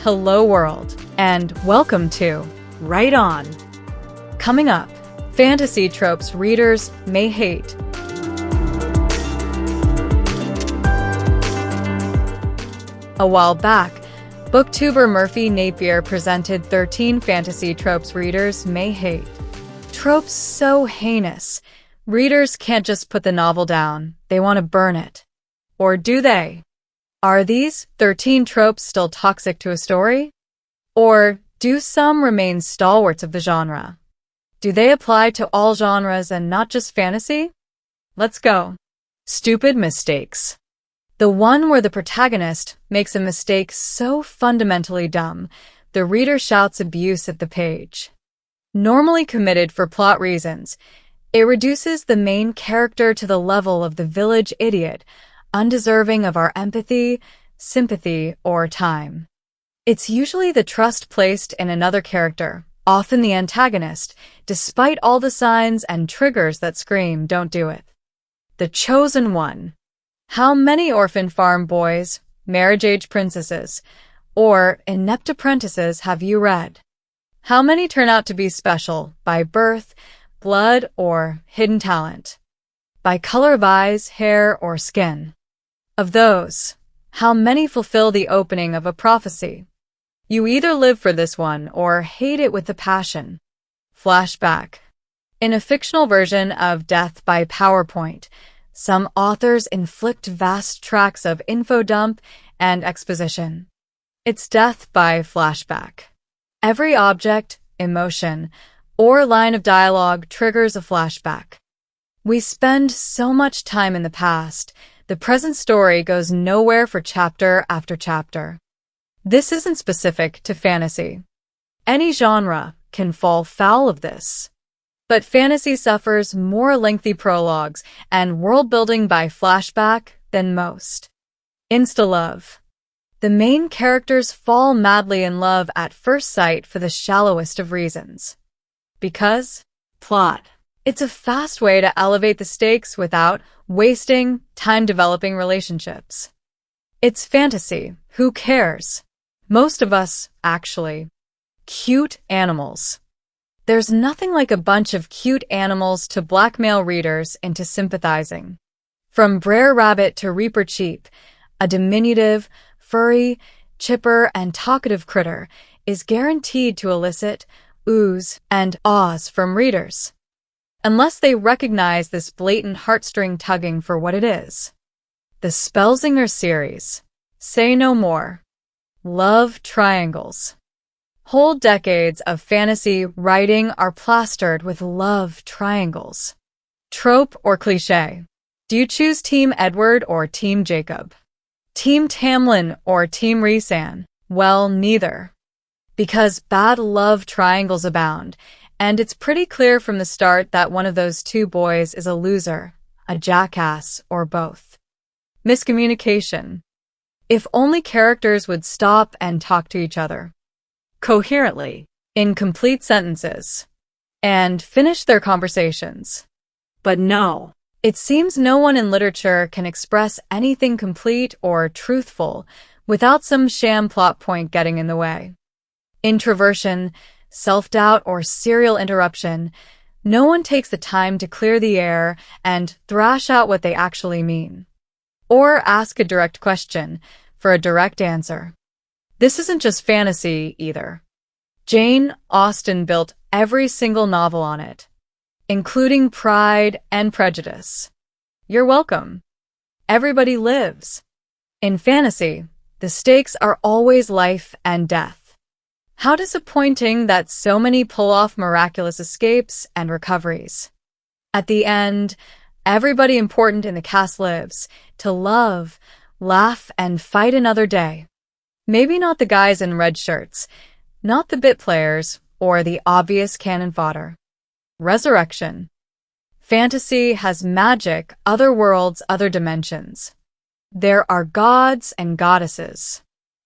Hello world, and welcome to Right On. Coming up, fantasy tropes readers may hate. A while back, booktuber Merphy Napier presented 13 fantasy tropes readers may hate. Tropes so heinous, readers can't just put the novel down, they want to burn it. Or do they? Are these 13 tropes still toxic to a story? Or do some remain stalwarts of the genre? Do they apply to all genres and not just fantasy? Let's go. Stupid mistakes. The one where the protagonist makes a mistake so fundamentally dumb, the reader shouts abuse at the page. Normally committed for plot reasons, it reduces the main character to the level of the village idiot, undeserving of our empathy, sympathy, or time. It's usually the trust placed in another character, often the antagonist, despite all the signs and triggers that scream, don't do it. The chosen one. How many orphan farm boys, marriage-age princesses, or inept apprentices have you read? How many turn out to be special by birth, blood, or hidden talent? By color of eyes, hair, or skin? Of those, how many fulfill the opening of a prophecy? You either live for this one or hate it with a passion. Flashback. In a fictional version of Death by PowerPoint, some authors inflict vast tracts of info dump and exposition. It's death by flashback. Every object, emotion, or line of dialogue triggers a flashback. We spend so much time in the past, the present story goes nowhere for chapter after chapter. This isn't specific to fantasy. Any genre can fall foul of this. But fantasy suffers more lengthy prologues and world-building by flashback than most. Insta-love. The main characters fall madly in love at first sight for the shallowest of reasons. Because? Plot. It's a fast way to elevate the stakes without wasting time developing relationships. It's fantasy. Who cares? Most of us, actually. Cute animals. There's nothing like a bunch of cute animals to blackmail readers into sympathizing. From Brer Rabbit to Reaper Cheep, a diminutive, furry, chipper, and talkative critter is guaranteed to elicit oohs and ahs from readers. Unless they recognize this blatant heartstring tugging for what it is. The Spellzinger series. Say no more. Love triangles. Whole decades of fantasy writing are plastered with love triangles. Trope or cliché? Do you choose Team Edward or Team Jacob? Team Tamlin or Team Rhysand? Well, neither. Because bad love triangles abound, and it's pretty clear from the start that one of those two boys is a loser, a jackass, or both. Miscommunication. If only characters would stop and talk to each other coherently, in complete sentences, and finish their conversations. But no, it seems no one in literature can express anything complete or truthful without some sham plot point getting in the way. Introversion, self-doubt, or serial interruption, no one takes the time to clear the air and thrash out what they actually mean. Or ask a direct question for a direct answer. This isn't just fantasy, either. Jane Austen built every single novel on it, including Pride and Prejudice. You're welcome. Everybody lives. In fantasy, the stakes are always life and death. How disappointing that so many pull off miraculous escapes and recoveries. At the end, everybody important in the cast lives to love, laugh, and fight another day. Maybe not the guys in red shirts, not the bit players, or the obvious cannon fodder. Resurrection. Fantasy has magic, other worlds, other dimensions. There are gods and goddesses,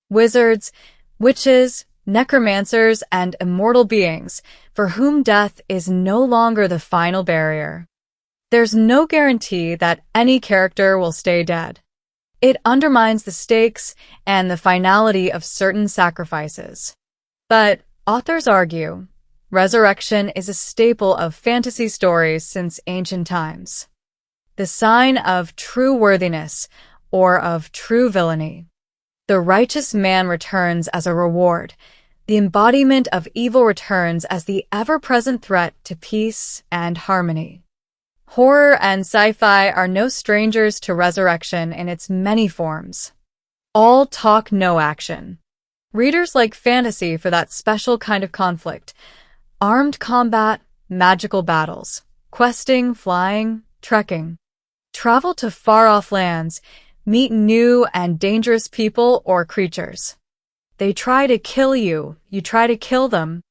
wizards, witches, necromancers, and immortal beings for whom death is no longer the final barrier. There's no guarantee that any character will stay dead. It undermines the stakes and the finality of certain sacrifices. But authors argue, resurrection is a staple of fantasy stories since ancient times. The sign of true worthiness or of true villainy. The righteous man returns as a reward. The embodiment of evil returns as the ever-present threat to peace and harmony. Horror and sci-fi are no strangers to resurrection in its many forms. All talk, no action. Readers like fantasy for that special kind of conflict. Armed combat, magical battles, questing, flying, trekking. Travel to far-off lands, meet new and dangerous people or creatures. They try to kill you, you try to kill them.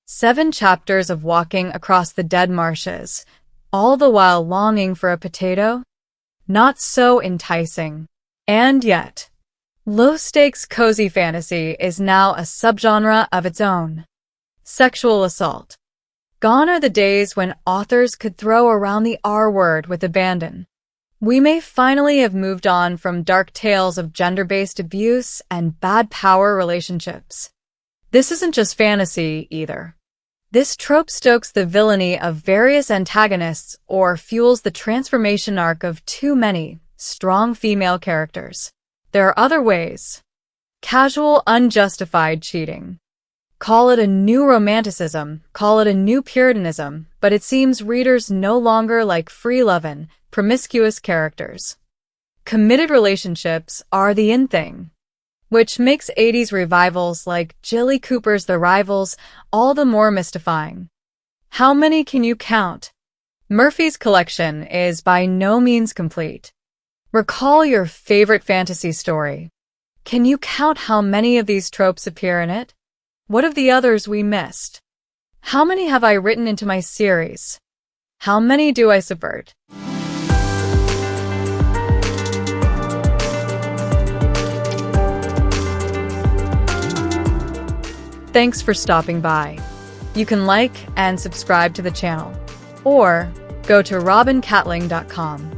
7 chapters of walking across the dead marshes, all the while longing for a potato? Not so enticing. And yet, low-stakes cozy fantasy is now a subgenre of its own. Sexual assault. Gone are the days when authors could throw around the R word with abandon. We may finally have moved on from dark tales of gender-based abuse and bad power relationships. This isn't just fantasy, either. This trope stokes the villainy of various antagonists or fuels the transformation arc of too many strong female characters. There are other ways. Casual, unjustified cheating. Call it a new romanticism, call it a new puritanism, but it seems readers no longer like free-lovin', promiscuous characters. Committed relationships are the in thing, which makes 80s revivals like Jilly Cooper's The Rivals all the more mystifying. How many can you count? Merphy's collection is by no means complete. Recall your favorite fantasy story. Can you count how many of these tropes appear in it? What of the others we missed? How many have I written into my series? How many do I subvert? Thanks for stopping by. You can like and subscribe to the channel, or go to robincatling.com.